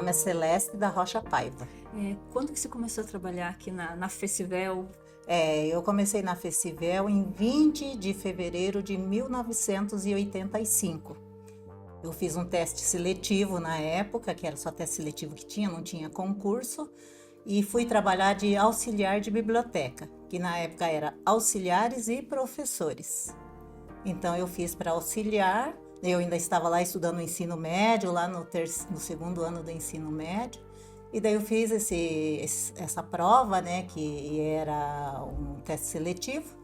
nome é Celeste da Rocha Paiva. Quando que você começou a trabalhar aqui na Festivel? Eu comecei na Festivel em 20 de fevereiro de 1985. Eu fiz um teste seletivo na época, que era só teste seletivo que tinha, não tinha concurso, e fui trabalhar de auxiliar de biblioteca, que na época era auxiliares e professores. Então eu fiz para auxiliar, eu ainda estava lá estudando o ensino médio, lá no segundo ano do ensino médio, e daí eu fiz essa prova, né, que era um teste seletivo,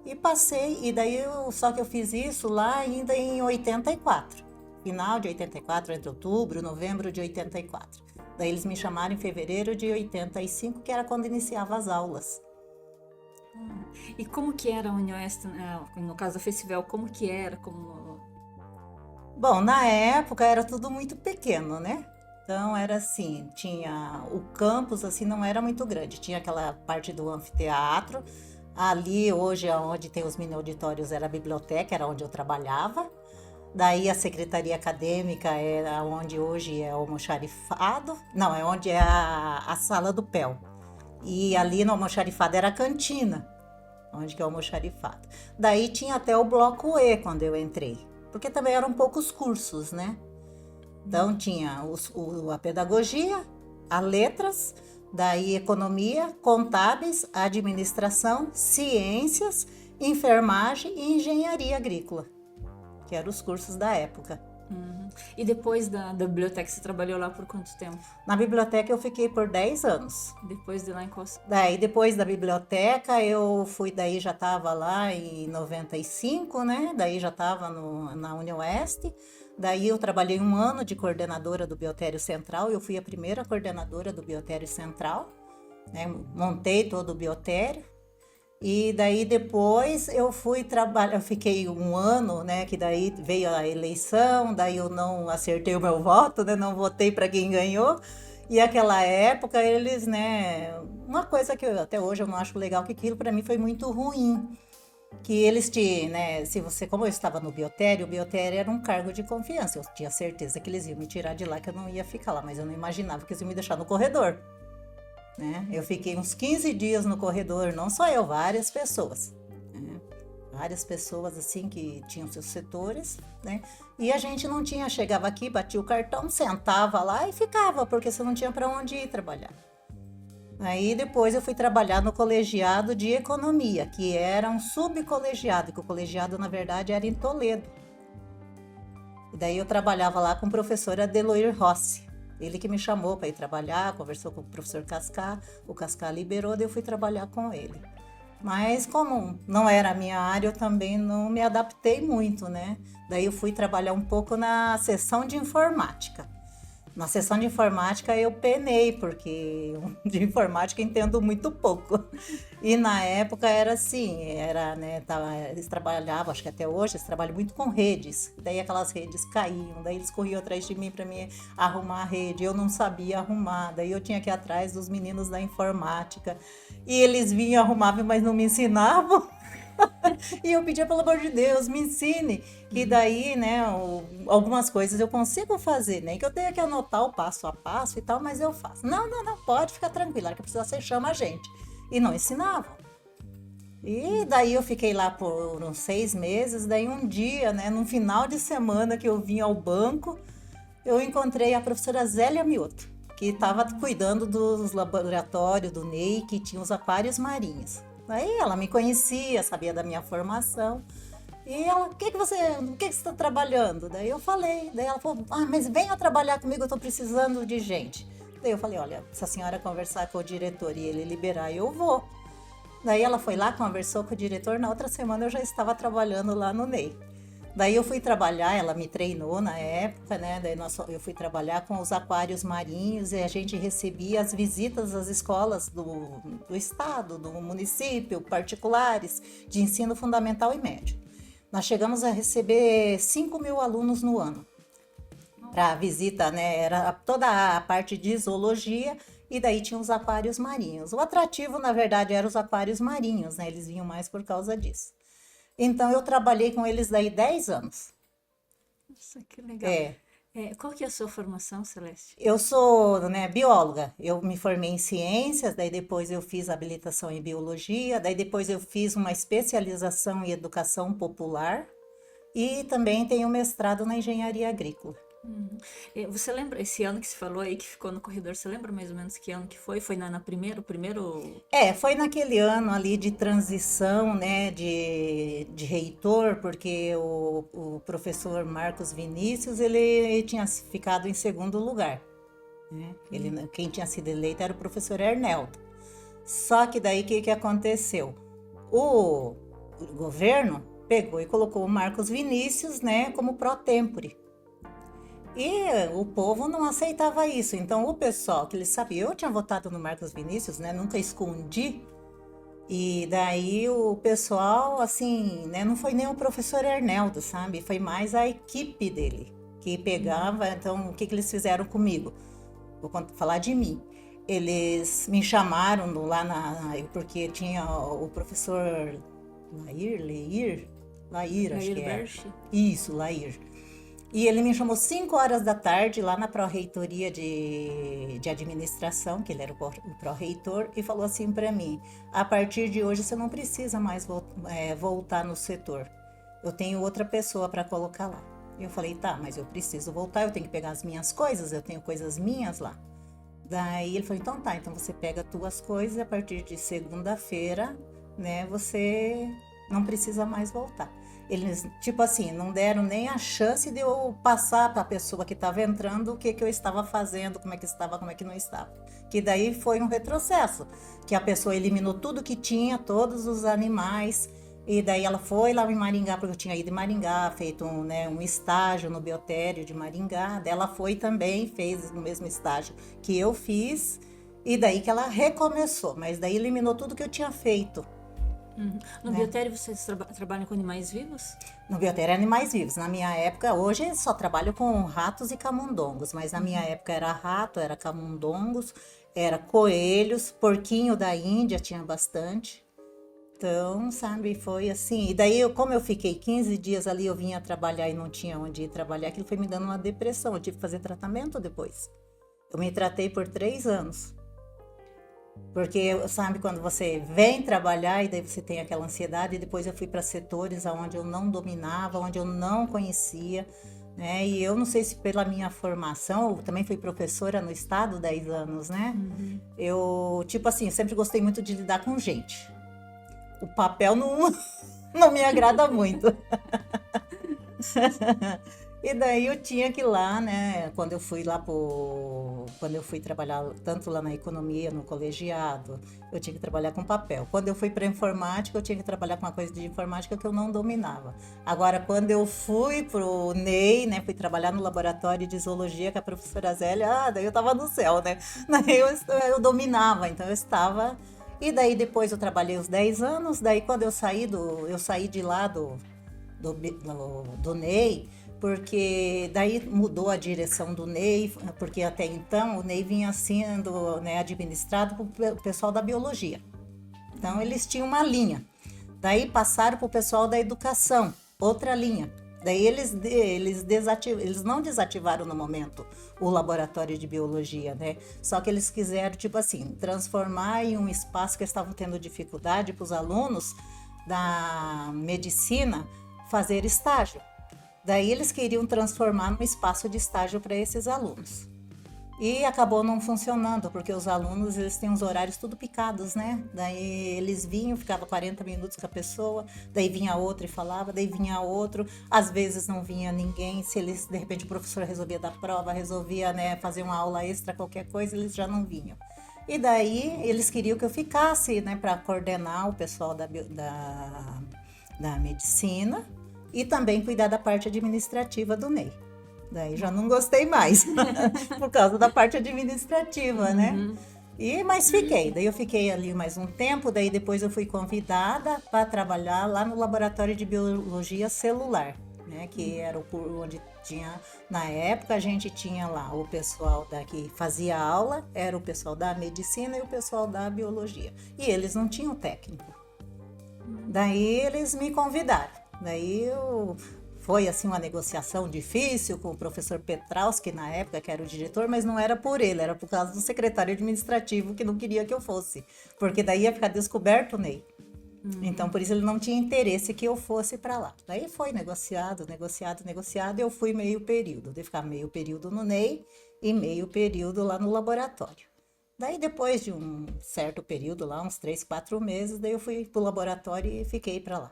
e passei, e daí só que eu fiz isso lá ainda em 84, final de 84, entre outubro, novembro de 84. Daí eles me chamaram em fevereiro de 85, que era quando iniciava as aulas. E como que era a Unioeste, no caso da Festivel, como que era? Bom, na época era tudo muito pequeno, né? Então era assim, tinha o campus assim não era muito grande, tinha aquela parte do anfiteatro, ali hoje onde tem os mini auditórios era a biblioteca, era onde eu trabalhava. Daí a secretaria acadêmica era onde hoje é o almoxarifado, não, é onde é a sala do PEL. E ali no almoxarifado era a cantina, onde que é o almoxarifado. Daí tinha até o bloco E quando eu entrei, porque também eram poucos cursos, né? Então tinha a pedagogia, a letras, daí economia, contábeis, administração, ciências, enfermagem e engenharia agrícola, que eram os cursos da época. E depois da biblioteca, você trabalhou lá por quanto tempo? Na biblioteca eu fiquei por 10 anos. Depois de lá em Costa? Daí depois da biblioteca eu fui, daí já estava lá em 95, né? Daí já estava na Unioeste. Daí eu trabalhei um ano de coordenadora do Biotério Central. Eu fui a primeira coordenadora do Biotério Central, né? Montei todo o biotério. E daí depois eu fui trabalhar, eu fiquei um ano, né, que daí veio a eleição, daí eu não acertei o meu voto, né, não votei para quem ganhou. E aquela época eles, né, uma coisa que até hoje eu não acho legal, que aquilo para mim foi muito ruim, que eles né, se você, como eu estava no biotério, o biotério era um cargo de confiança, eu tinha certeza que eles iam me tirar de lá, que eu não ia ficar lá, mas eu não imaginava que eles iam me deixar no corredor. Né? Eu fiquei uns 15 dias no corredor, não só eu, várias pessoas. Né? Várias pessoas assim que tinham seus setores, né? E a gente não tinha, chegava aqui, batia o cartão, sentava lá e ficava, porque você não tinha para onde ir trabalhar. Aí depois eu fui trabalhar no colegiado de economia, que era um subcolegiado, que o colegiado na verdade era em Toledo. E daí eu trabalhava lá com a professora Deloir Rossi. Ele que me chamou para ir trabalhar, conversou com o professor Cascar, o Cascar liberou, daí eu fui trabalhar com ele. Mas como não era a minha área, eu também não me adaptei muito, né? Daí eu fui trabalhar um pouco na seção de informática. Na seção de informática eu penei, porque de informática entendo muito pouco. E na época era assim, né, eles trabalhavam, acho que até hoje, eles trabalham muito com redes. Daí aquelas redes caíam, daí eles corriam atrás de mim para me arrumar a rede. Eu não sabia arrumar, daí eu tinha que ir atrás dos meninos da informática. E eles vinham, arrumavam, mas não me ensinavam. E eu pedia, pelo amor de Deus, me ensine, que daí, né, algumas coisas eu consigo fazer, nem que eu tenha que anotar o passo a passo e tal, mas eu faço. Não, pode ficar tranquila, que precisar você chama a gente. E não ensinavam. E daí eu fiquei lá por uns 6 meses, daí um dia, né, num final de semana que eu vim ao banco, eu encontrei a professora Zélia Mioto, que estava cuidando dos laboratórios do NEI, que tinha os aquários marinhos. Aí ela me conhecia, sabia da minha formação. E ela, o que você está trabalhando? Daí eu falei, daí ela falou, mas venha trabalhar comigo, eu estou precisando de gente. Daí eu falei, olha, se a senhora conversar com o diretor e ele liberar, eu vou. Daí ela foi lá, conversou com o diretor, na outra semana eu já estava trabalhando lá no NEI. Daí eu fui trabalhar, ela me treinou na época, né? Daí eu fui trabalhar com os aquários marinhos e a gente recebia as visitas às escolas do estado, do município, particulares, de ensino fundamental e médio. Nós chegamos a receber 5.000 alunos no ano para visita, né? Era toda a parte de zoologia e daí tinha os aquários marinhos. O atrativo, na verdade, eram os aquários marinhos, né? Eles vinham mais por causa disso. Então, eu trabalhei com eles daí 10 anos. Nossa, que legal. Qual que é a sua formação, Celeste? Eu sou, né, bióloga. Eu me formei em ciências, daí depois eu fiz habilitação em biologia, daí depois eu fiz uma especialização em educação popular e também tenho mestrado na engenharia agrícola. Uhum. Você lembra esse ano que se falou aí que ficou no corredor? Você lembra mais ou menos que ano que foi? Foi na primeiro, primeiro? Foi naquele ano ali de transição, né, de reitor, porque o professor Marcos Vinícius, ele tinha ficado em segundo lugar, né? Quem tinha sido eleito era o professor Erneldo. Só que daí o que aconteceu? O governo pegou e colocou o Marcos Vinícius, né, como pró tempore. E o povo não aceitava isso. Então, o pessoal que eles sabiam, eu tinha votado no Marcos Vinícius, né? Nunca escondi. E daí o pessoal, assim, né? Não foi nem o professor Erneldo, sabe? Foi mais a equipe dele que pegava. Então, o que eles fizeram comigo? Vou falar de mim. Eles me chamaram porque tinha o professor Lair, acho que Jair era. Berchi? Isso, Lair. E ele me chamou 5 horas da tarde lá na pró-reitoria de administração, que ele era o pró-reitor, e falou assim para mim: a partir de hoje você não precisa mais voltar no setor. Eu tenho outra pessoa para colocar lá. Eu falei: tá, mas eu preciso voltar, eu tenho que pegar as minhas coisas, eu tenho coisas minhas lá. Daí ele falou: então tá, então você pega as tuas coisas e a partir de segunda-feira, né, você não precisa mais voltar. Eles, tipo assim, não deram nem a chance de eu passar para a pessoa que estava entrando o que eu estava fazendo, como é que estava, como é que não estava. Que daí foi um retrocesso, que a pessoa eliminou tudo que tinha, todos os animais, e daí ela foi lá em Maringá, porque eu tinha ido em Maringá, feito um estágio no biotério de Maringá, daí ela foi também, fez no mesmo estágio que eu fiz, e daí que ela recomeçou, mas daí eliminou tudo que eu tinha feito. Uhum. No Né? biotério vocês trabalham com animais vivos? No biotério é animais vivos. Na minha época, hoje só trabalho com ratos e camundongos, mas na minha época era rato, era camundongos, era coelhos, porquinho da Índia tinha bastante. Então, sabe, foi assim. E daí, como eu fiquei 15 dias ali, eu vinha trabalhar e não tinha onde ir trabalhar, aquilo foi me dando uma depressão. Eu tive que fazer tratamento depois. Eu me tratei por 3 anos. Porque, sabe, quando você vem trabalhar e daí você tem aquela ansiedade, e depois eu fui para setores onde eu não dominava, onde eu não conhecia, né? E eu não sei se pela minha formação, eu também fui professora no estado 10 anos, né? Eu, tipo assim, sempre gostei muito de lidar com gente. O papel não, não me agrada muito. E daí eu tinha que ir lá, né? Quando eu fui trabalhar tanto lá na economia, no colegiado, eu tinha que trabalhar com papel. Quando eu fui para informática, eu tinha que trabalhar com uma coisa de informática que eu não dominava. Agora, quando eu fui pro NEI, né? Fui trabalhar no laboratório de zoologia com a professora Zélia, daí eu tava no céu, né? Daí eu dominava, então eu estava. E daí depois eu trabalhei os 10 anos, daí quando eu saí de lá do NEI, porque daí mudou a direção do NEI, porque até então o NEI vinha sendo, né, administrado pelo pessoal da biologia. Então eles tinham uma linha. Daí passaram para o pessoal da educação, outra linha. Daí eles não desativaram no momento o laboratório de biologia, né? Só que eles quiseram, tipo assim, transformar em um espaço que estavam tendo dificuldade para os alunos da medicina fazer estágio. Daí eles queriam transformar num espaço de estágio para esses alunos. E acabou não funcionando, porque os alunos, eles têm os horários tudo picados, né? Daí eles vinham, ficava 40 minutos com a pessoa, daí vinha outro e falava, daí vinha outro, às vezes não vinha ninguém, se eles, de repente o professor resolvia dar prova, resolvia, né, fazer uma aula extra, qualquer coisa, eles já não vinham. E daí eles queriam que eu ficasse, né, para coordenar o pessoal da medicina e também cuidar da parte administrativa do NEI. Daí já não gostei mais, por causa da parte administrativa, né? Mas fiquei. Daí eu fiquei ali mais um tempo, daí depois eu fui convidada para trabalhar lá no laboratório de biologia celular, né? Que era onde tinha, na época a gente tinha lá o pessoal que fazia aula, era o pessoal da medicina e o pessoal da biologia. E eles não tinham técnico. Daí eles me convidaram. Daí eu foi assim uma negociação difícil com o professor Petrowski na época, que era o diretor, mas não era por ele, era por causa do secretário administrativo que não queria que eu fosse, porque daí ia ficar descoberto o Ney. Então, por isso ele não tinha interesse que eu fosse para lá. Daí foi negociado, e eu fui meio período, de ficar meio período no Ney e meio período lá no laboratório. Daí, depois de um certo período lá, uns 3, 4 meses, daí eu fui pro laboratório e fiquei para lá.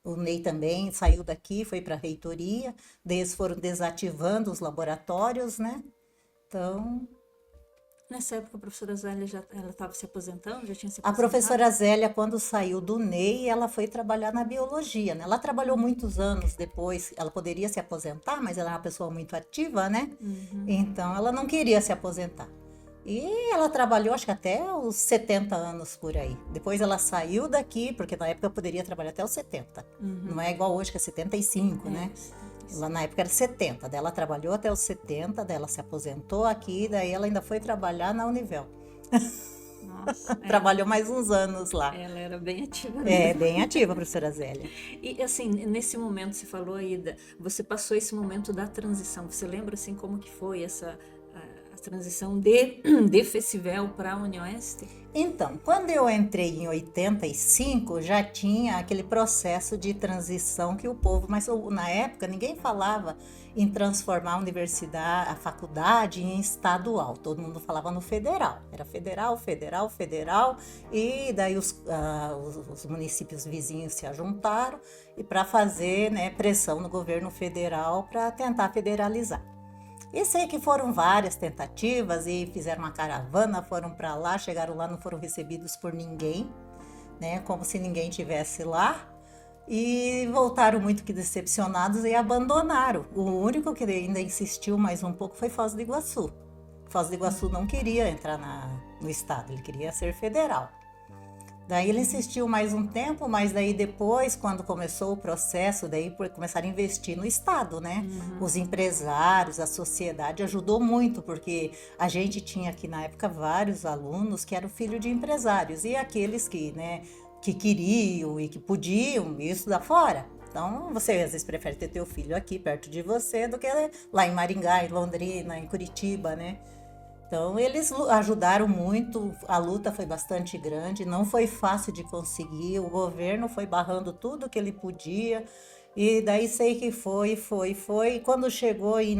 O Ney também saiu daqui, foi para a reitoria, daí eles foram desativando os laboratórios, né? Então, Nessa época, a professora Zélia ela estava se aposentando, já tinha se a aposentado? professora Zélia, quando saiu do Ney, ela foi trabalhar na biologia, né? Ela trabalhou muitos anos depois, ela poderia se aposentar, mas ela é uma pessoa muito ativa, né? Então, ela não queria se aposentar. E ela trabalhou, acho que até os 70 anos por aí. Depois ela saiu daqui, porque na época eu poderia trabalhar até os 70. Não é igual hoje, que é 75, né? Lá na época era 70, daí ela trabalhou até os 70, daí ela se aposentou aqui, daí ela ainda foi trabalhar na Univel. Nossa, Trabalhou mais uns anos lá. ela era bem ativa É, mesmo. bem ativa a professora Zélia. E assim, nesse momento, você falou aí, você passou esse momento da transição. Você lembra assim como que foi a transição de Festival para a Unioeste? Então, quando eu entrei em 85, já tinha aquele processo de transição que o povo, mas na época ninguém falava em transformar a universidade, a faculdade em estadual. Todo mundo falava no federal. Era federal, federal, federal. E daí os municípios vizinhos se ajuntaram e para fazer, né, pressão no governo federal para tentar federalizar. E sei que foram várias tentativas e fizeram uma caravana, foram para lá, chegaram lá, não foram recebidos por ninguém, né? Como se ninguém tivesse lá. E voltaram muito que decepcionados e abandonaram. O único que ainda insistiu mais um pouco foi Foz do Iguaçu. Foz do Iguaçu não queria entrar no estado, ele queria ser federal. Daí ele insistiu mais um tempo, mas daí depois, quando começou o processo, daí começaram a investir no estado, né? Os empresários, a sociedade ajudou muito, porque a gente tinha aqui na época vários alunos que eram filhos de empresários e aqueles que, né, que queriam e que podiam estudar fora. Então, você às vezes prefere ter teu filho aqui perto de você do que lá em Maringá, em Londrina, em Curitiba, né? Então, eles ajudaram muito, a luta foi bastante grande, não foi fácil de conseguir, o governo foi barrando tudo que ele podia, e daí sei que foi, e quando chegou em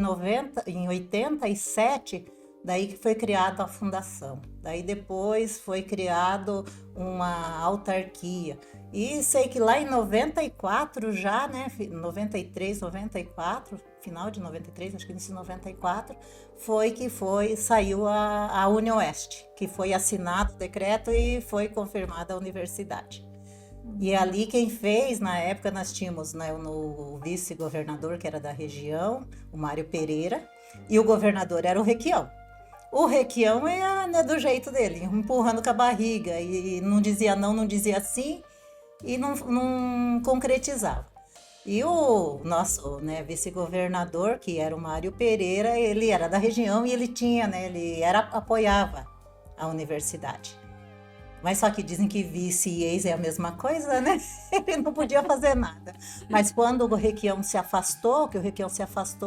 87, daí que foi criada a fundação, daí depois foi criado uma autarquia, e sei que lá em 94 já, né, 93, 94, final de 93, acho que início de 94, saiu a Unioeste, que foi assinado o decreto e foi confirmada a universidade. E ali quem fez, na época nós tínhamos, né, o vice-governador, que era da região, o Mário Pereira, e o governador era o Requião. O Requião é, né, do jeito dele, empurrando com a barriga, e não dizia não, não dizia sim, e não concretizava. E o nosso, né, vice-governador, que era o Mário Pereira, ele era da região e ele tinha, né, apoiava a universidade. Mas só que dizem que vice e ex é a mesma coisa, né? Ele não podia fazer nada. Mas quando o Requião se afastou,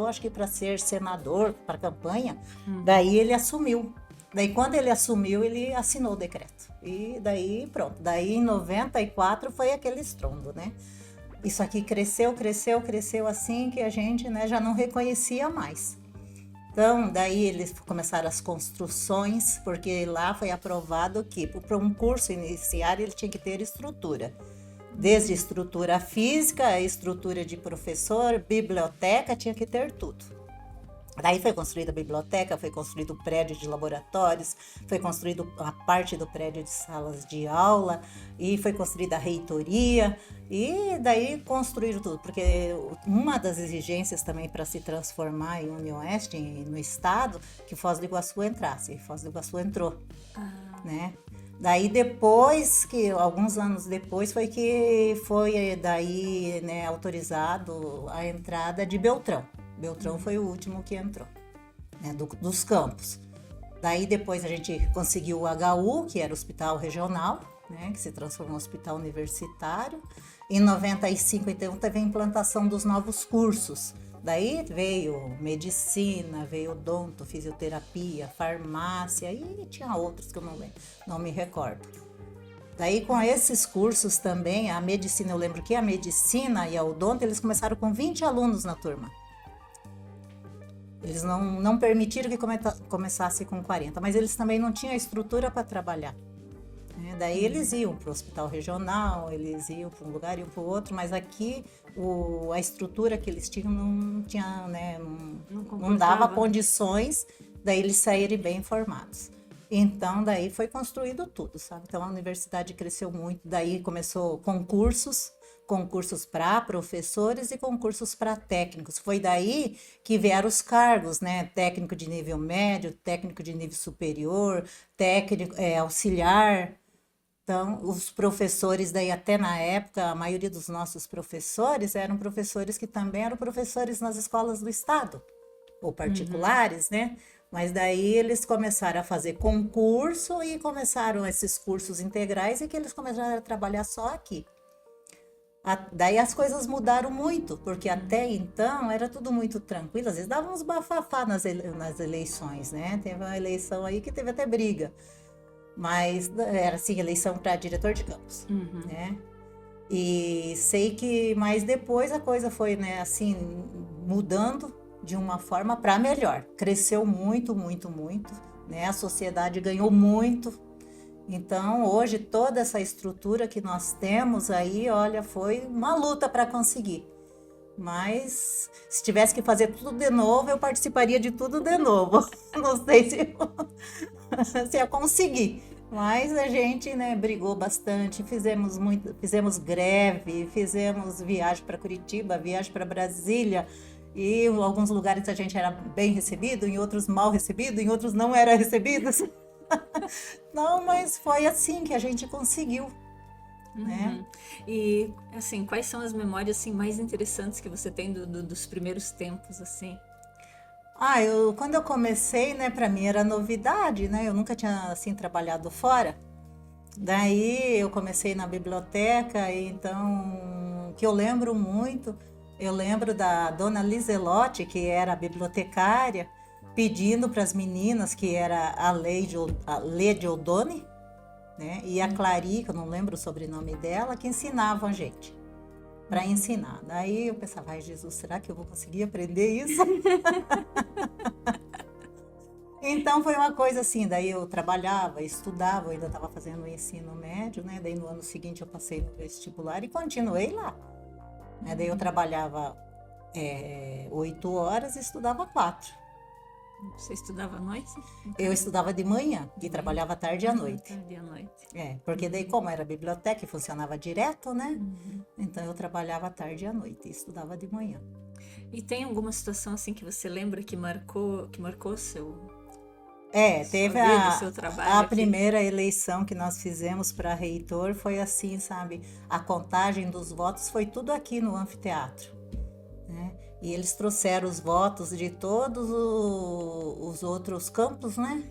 acho que para ser senador, para campanha, daí ele assumiu. Daí quando ele assumiu, ele assinou o decreto. E daí pronto. Daí em 94 foi aquele estrondo, né? Isso aqui cresceu assim que a gente, né, já não reconhecia mais. Então, daí eles começaram as construções, porque lá foi aprovado que para um curso iniciar ele tinha que ter estrutura. Desde estrutura física, estrutura de professor, biblioteca, tinha que ter tudo. Daí foi construída a biblioteca, foi construído o prédio de laboratórios, foi construído a parte do prédio de salas de aula e foi construída a reitoria e daí construíram tudo, porque uma das exigências também para se transformar em Unioeste, no estado, que Foz do Iguaçu entrasse, e Foz do Iguaçu entrou, né? Daí depois, alguns anos depois, foi daí, né, autorizado a entrada de Beltrão. Beltrão foi o último que entrou, né, dos campos. Daí depois a gente conseguiu o HU, que era o hospital regional, né, que se transformou em hospital universitário. Em 95, então, teve a implantação dos novos cursos. Daí veio medicina, veio odonto, fisioterapia, farmácia e tinha outros que eu não me recordo. Daí com esses cursos também, a medicina, eu lembro que a medicina e a odonto, eles começaram com 20 alunos na turma. Eles não permitiram que começasse com 40, mas eles também não tinham estrutura para trabalhar. Daí eles iam para o hospital regional, eles iam para um lugar, iam para o outro, mas aqui a estrutura que eles tinham não tinha, né, não dava condições daí eles saírem bem formados. Então daí foi construído tudo, sabe? Então a universidade cresceu muito, daí começou concursos para professores e concursos para técnicos. Foi daí que vieram os cargos, né? Técnico de nível médio, técnico de nível superior, técnico auxiliar. Então, os professores, daí até na época, a maioria dos nossos professores eram professores que também eram professores nas escolas do estado, ou particulares, né? Mas daí eles começaram a fazer concurso e começaram esses cursos integrais e que eles começaram a trabalhar só aqui. Daí as coisas mudaram muito, porque até então era tudo muito tranquilo, às vezes davam uns bafafá nas eleições, né? Teve uma eleição aí que teve até briga. Mas era assim, eleição para diretor de campus, né? E sei que, mas depois a coisa foi, né, assim, mudando de uma forma para melhor. Cresceu muito, muito, muito, né? A sociedade ganhou muito. Então, hoje, toda essa estrutura que nós temos aí, olha, foi uma luta para conseguir. Mas, se tivesse que fazer tudo de novo, eu participaria de tudo de novo. Não sei se ia conseguir. Mas a gente, né, brigou bastante, fizemos greve, fizemos viagem para Curitiba, viagem para Brasília, e em alguns lugares a gente era bem recebido, em outros mal recebido, em outros não era recebido. Não, mas foi assim que a gente conseguiu. Né? E assim, quais são as memórias assim mais interessantes que você tem dos primeiros tempos assim? Quando eu comecei, né, para mim era novidade, né? Eu nunca tinha assim trabalhado fora. Daí eu comecei na biblioteca, e então que eu lembro muito, eu lembro da dona Liselotte, que era a bibliotecária, pedindo para as meninas, que era a Lady Odone, né? E a Clary, que eu não lembro o sobrenome dela, que ensinavam a gente para ensinar. Daí eu pensava, ai Jesus, será que eu vou conseguir aprender isso? Então foi uma coisa assim, daí eu trabalhava, estudava, eu ainda estava fazendo o ensino médio, né? Daí no ano seguinte eu passei no vestibular e continuei lá. Né? Daí eu trabalhava 8 horas e estudava 4. Você estudava à noite? Eu estudava de manhã e trabalhava tarde e à noite. Tarde e à noite. Porque daí como era biblioteca e funcionava direto, né? Então eu trabalhava tarde e à noite e estudava de manhã. E tem alguma situação assim que você lembra que marcou seu teve seu trabalho a aqui? primeira eleição que nós fizemos para reitor, foi assim, sabe? A contagem dos votos foi tudo aqui no anfiteatro, né? E eles trouxeram os votos de todos os outros campos, né?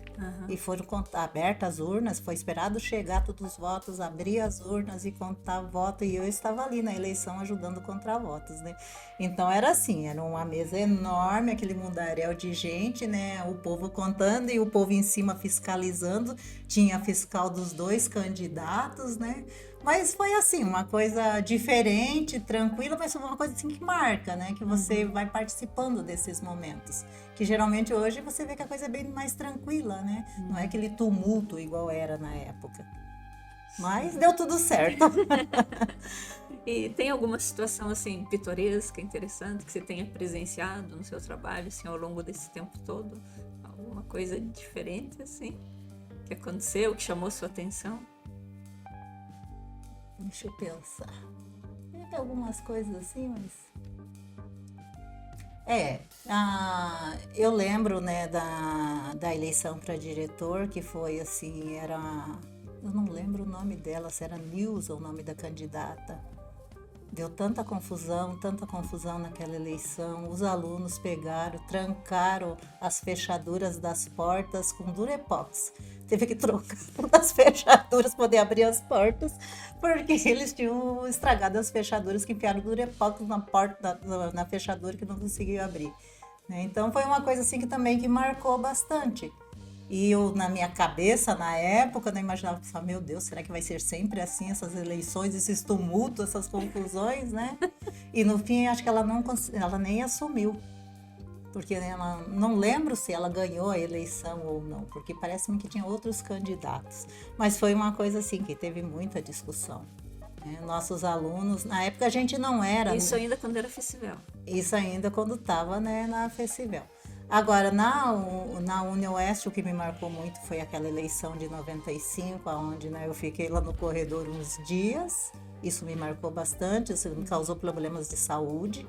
E foram abertas as urnas, foi esperado chegar todos os votos, abrir as urnas e contar voto. E eu estava ali na eleição ajudando a contar votos, né? Então era assim, era uma mesa enorme, aquele mundaréu de gente, né? O povo contando e o povo em cima fiscalizando. Tinha fiscal dos 2 candidatos, né? Mas foi assim, uma coisa diferente, tranquila, mas foi uma coisa assim que marca, né? Que você vai participando desses momentos. Que geralmente hoje você vê que a coisa é bem mais tranquila, né? Não é aquele tumulto igual era na época. Mas deu tudo certo. E tem alguma situação assim pitoresca, interessante que você tenha presenciado no seu trabalho assim ao longo desse tempo todo? Alguma coisa diferente assim que aconteceu, que chamou sua atenção? Deixa eu pensar. Tem algumas coisas assim, mas... eu lembro, né, da eleição para diretor, que foi assim, eu não lembro o nome dela, se era Nilza o nome da candidata. Deu tanta confusão naquela eleição. Os alunos pegaram, trancaram as fechaduras das portas com Durepox. Teve que trocar as fechaduras para poder abrir as portas, porque eles tinham estragado as fechaduras, que enfiaram Durepox na porta, na fechadura, que não conseguiu abrir. Né? Então foi uma coisa assim que também que marcou bastante. E eu, na minha cabeça, na época, eu não imaginava, pensava, meu Deus, será que vai ser sempre assim, essas eleições, esses tumultos, essas confusões, né? E no fim, acho que ela nem assumiu, porque ela, não lembro se ela ganhou a eleição ou não, porque parece-me que tinha outros candidatos. Mas foi uma coisa assim, que teve muita discussão. Né? Nossos alunos, na época a gente não era... Isso ainda quando era Festival. Isso ainda quando estava, né, na Festival. Agora, na UniOeste, o que me marcou muito foi aquela eleição de 95, onde, né, eu fiquei lá no corredor uns dias. Isso me marcou bastante, isso me causou problemas de saúde.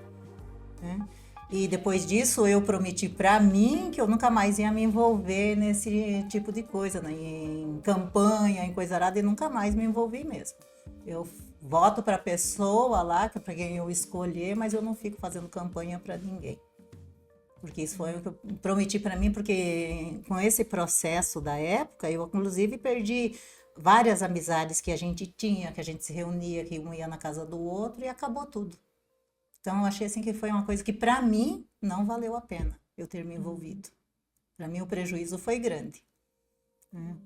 Né? E depois disso, eu prometi para mim que eu nunca mais ia me envolver nesse tipo de coisa, né? Em campanha, em coisa arada, e nunca mais me envolvi mesmo. Eu voto para a pessoa lá, para quem eu escolher, mas eu não fico fazendo campanha para ninguém. Porque isso foi o que eu prometi para mim, porque com esse processo da época, eu inclusive perdi várias amizades que a gente tinha, que a gente se reunia, que um ia na casa do outro e acabou tudo. Então eu achei assim que foi uma coisa que para mim não valeu a pena eu ter me envolvido. Para mim o prejuízo foi grande. Né?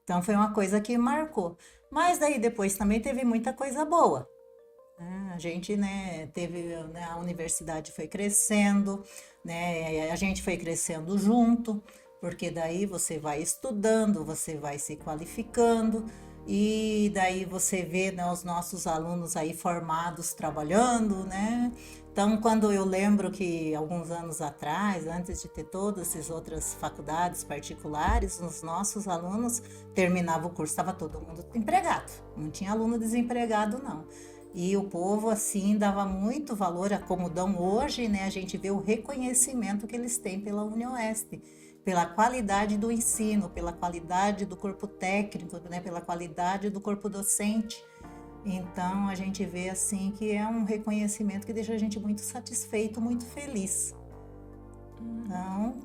Então foi uma coisa que marcou. Mas daí depois também teve muita coisa boa. A gente, né, teve, né, a universidade foi crescendo, né, a gente foi crescendo junto, porque daí você vai estudando, você vai se qualificando, e daí você vê, né, os nossos alunos aí formados trabalhando, né? Então, quando eu lembro que alguns anos atrás, antes de ter todas essas outras faculdades particulares, os nossos alunos terminavam o curso, estava todo mundo empregado, não tinha aluno desempregado, não. E o povo, assim, dava muito valor a como dão hoje, né? A gente vê o reconhecimento que eles têm pela UniOeste, pela qualidade do ensino, pela qualidade do corpo técnico, né? Pela qualidade do corpo docente. Então, a gente vê, assim, que é um reconhecimento que deixa a gente muito satisfeito, muito feliz. Então...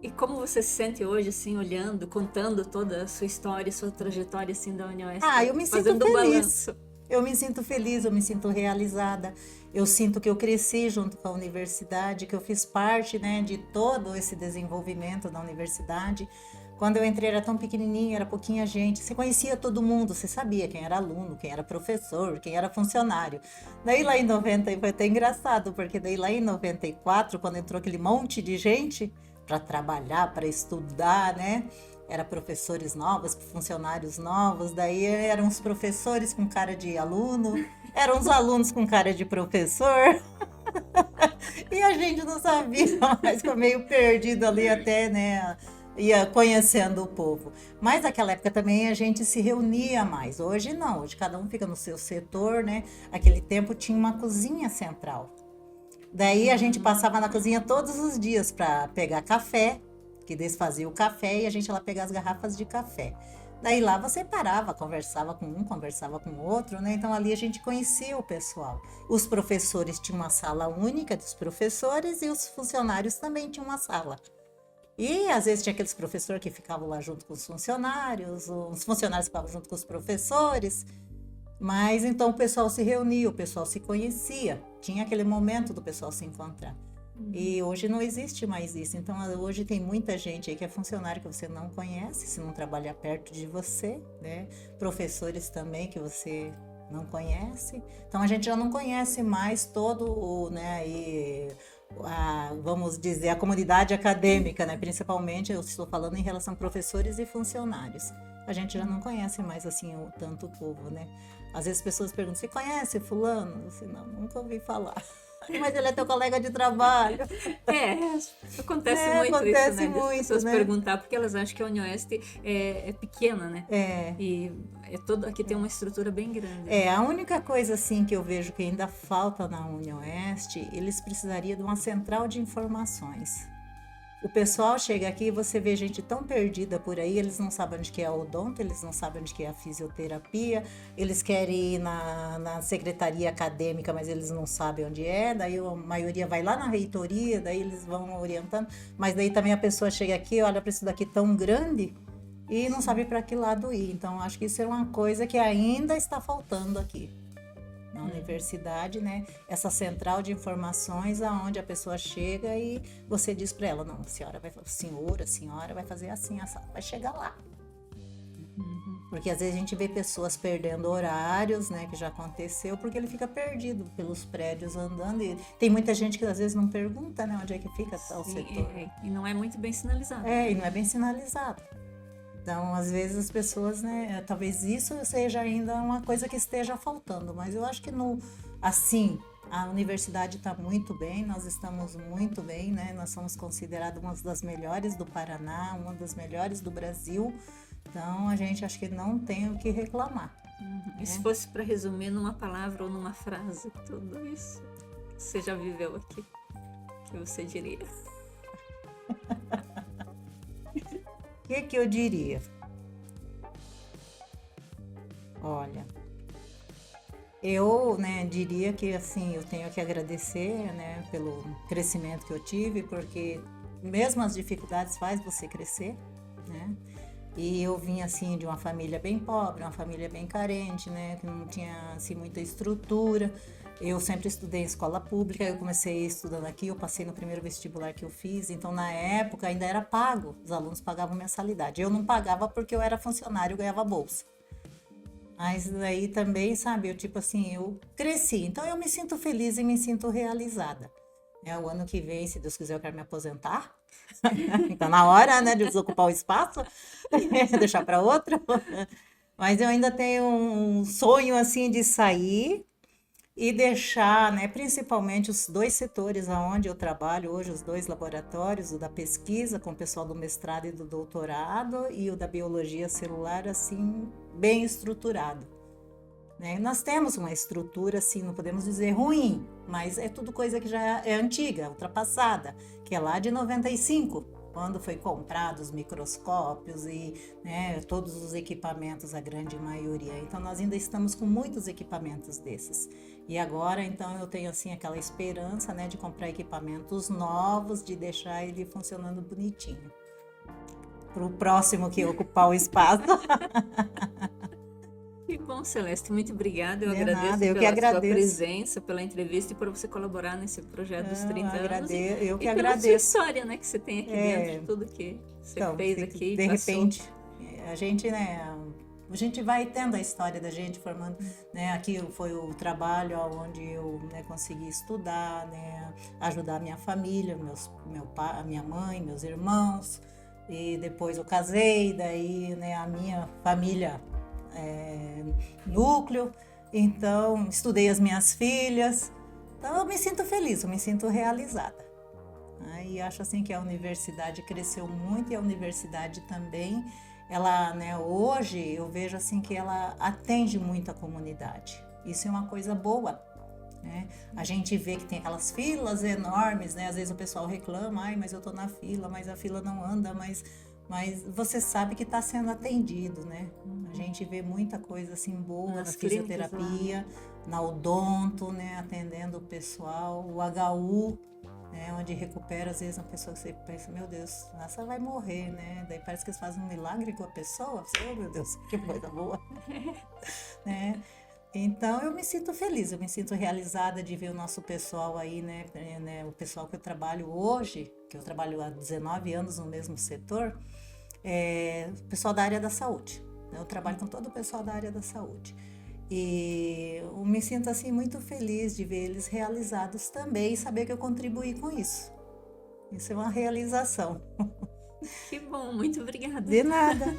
E como você se sente hoje, assim, olhando, contando toda a sua história, sua trajetória, assim, da UniOeste? eu me sinto fazendo feliz. Balanço. Eu me sinto feliz, eu me sinto realizada, eu sinto que eu cresci junto com a universidade, que eu fiz parte, né, de todo esse desenvolvimento da universidade. Quando eu entrei era tão pequenininho, era pouquinha gente, você conhecia todo mundo, você sabia quem era aluno, quem era professor, quem era funcionário. Daí lá em 90, foi até engraçado, porque daí lá em 94, quando entrou aquele monte de gente para trabalhar, para estudar, né, era professores novos, funcionários novos, daí eram os professores com cara de aluno, eram os alunos com cara de professor, e a gente não sabia, mas ficou meio perdido ali até, né, ia conhecendo o povo. Mas naquela época também a gente se reunia mais, hoje não, hoje cada um fica no seu setor, né, aquele tempo tinha uma cozinha central. Daí a gente passava na cozinha todos os dias para pegar café, que desfazia o café e a gente ia lá pegar as garrafas de café. Daí lá você parava, conversava com um, conversava com o outro, né? Então ali a gente conhecia o pessoal. Os professores tinham uma sala única dos professores e os funcionários também tinham uma sala. E às vezes tinha aqueles professores que ficavam lá junto com os funcionários ficavam junto com os professores. Mas então o pessoal se reunia, o pessoal se conhecia. Tinha aquele momento do pessoal se encontrar. E hoje não existe mais isso. Então hoje tem muita gente aí que é funcionário que você não conhece, se não trabalha perto de você, né? Professores também que você não conhece. Então a gente já não conhece mais todo, né, vamos dizer, a comunidade acadêmica, né? Principalmente eu estou falando em relação a professores e funcionários. A gente já não conhece mais assim tanto o povo, né? Às vezes as pessoas perguntam, você conhece fulano? Eu disse, não, nunca ouvi falar. Mas ele é teu colega de trabalho. Acontece muito isso, né? As pessoas perguntar, porque elas acham que a UniOeste é pequena, né? E aqui tem uma estrutura bem grande. A única coisa assim que eu vejo que ainda falta na UniOeste, eles precisariam de uma central de informações. o pessoal chega aqui e você vê gente tão perdida por aí, eles não sabem onde que é o odonto, eles não sabem onde que é a fisioterapia, eles querem ir na secretaria acadêmica, mas eles não sabem onde é, daí a maioria vai lá na reitoria, daí eles vão orientando, mas daí também a pessoa chega aqui, olha para isso daqui tão grande e não sabe para que lado ir. Então, acho que isso é uma coisa que ainda está faltando aqui na universidade, né? Essa central de informações aonde a pessoa chega e você diz para ela, não, a senhora vai fazer assim, vai chegar lá. Porque às vezes a gente vê pessoas perdendo horários, né, que já aconteceu, porque ele fica perdido pelos prédios andando e tem muita gente que às vezes não pergunta, né, onde é que fica tal setor. E não é muito bem sinalizado. E não é bem sinalizado. Então, às vezes as pessoas, né, talvez isso seja ainda uma coisa que esteja faltando, mas eu acho que assim, a universidade está muito bem, nós estamos muito bem, né, nós somos considerados uma das melhores do Paraná, uma das melhores do Brasil, então a gente acho que não tem o que reclamar. E se fosse para resumir numa palavra ou numa frase, tudo isso que você já viveu aqui, o que você diria? O que eu diria? Olha, eu, né, diria que assim, eu tenho que agradecer, né, pelo crescimento que eu tive, porque mesmo as dificuldades faz você crescer, né? E eu vim assim de uma família bem pobre, uma família bem carente, né, que não tinha assim muita estrutura. Eu sempre estudei em escola pública, eu comecei estudando aqui, eu passei no primeiro vestibular que eu fiz, então na época ainda era pago, os alunos pagavam mensalidade. Eu não pagava porque eu era funcionário e ganhava bolsa. Mas daí também, sabe, eu tipo assim, eu cresci, então eu me sinto feliz e me sinto realizada. O ano que vem, se Deus quiser, eu quero me aposentar. Então na hora, né, de desocupar o espaço, deixar para outro. Mas eu ainda tenho um sonho assim de sair e deixar, né, principalmente os dois setores aonde eu trabalho hoje, os dois laboratórios, o da pesquisa com o pessoal do mestrado e do doutorado e o da biologia celular, assim, bem estruturado. Né? Nós temos uma estrutura, assim, não podemos dizer ruim, mas é tudo coisa que já é antiga, ultrapassada, que é lá de 95, quando foi comprado os microscópios e, né, todos os equipamentos, a grande maioria. Então, nós ainda estamos com muitos equipamentos desses. E agora, então, eu tenho, assim, aquela esperança, né, de comprar equipamentos novos, de deixar ele funcionando bonitinho. Para o próximo que ocupar o espaço. Que bom, Celeste, muito obrigada. Eu agradeço nada, eu pela que sua presença, pela entrevista e por você colaborar nesse projeto dos 30 anos. Eu que e agradeço. Pela sua história, né, que você tem aqui dentro de tudo que você fez aqui. De repente, a gente, né, a gente vai tendo a história da gente formando, né, aqui foi o trabalho onde eu, né, consegui estudar, né, ajudar a minha família, meu pai, a minha mãe, meus irmãos, e depois eu casei, daí, né, a minha família núcleo, então estudei as minhas filhas, então eu me sinto feliz, eu me sinto realizada. E acho assim que a universidade cresceu muito e a universidade também, ela, né, hoje eu vejo assim que ela atende muito a comunidade, isso é uma coisa boa. Né? A gente vê que tem aquelas filas enormes, né? Às vezes o pessoal reclama, mas eu tô na fila, mas a fila não anda, mas você sabe que está sendo atendido, né? A gente vê muita coisa assim boa na fisioterapia, na odonto, né? Atendendo o pessoal, o HU, né? Onde recupera, às vezes, uma pessoa que você pensa, meu Deus, essa vai morrer, né? Daí parece que eles fazem um milagre com a pessoa, oh, meu Deus, que coisa boa, né? Então, eu me sinto feliz, eu me sinto realizada de ver o nosso pessoal aí, né, o pessoal que eu trabalho hoje, que eu trabalho há 19 anos no mesmo setor, o pessoal da área da saúde. Eu trabalho com todo o pessoal da área da saúde. E eu me sinto, assim, muito feliz de ver eles realizados também e saber que eu contribuí com isso. Isso é uma realização. Que bom, muito obrigada. De nada.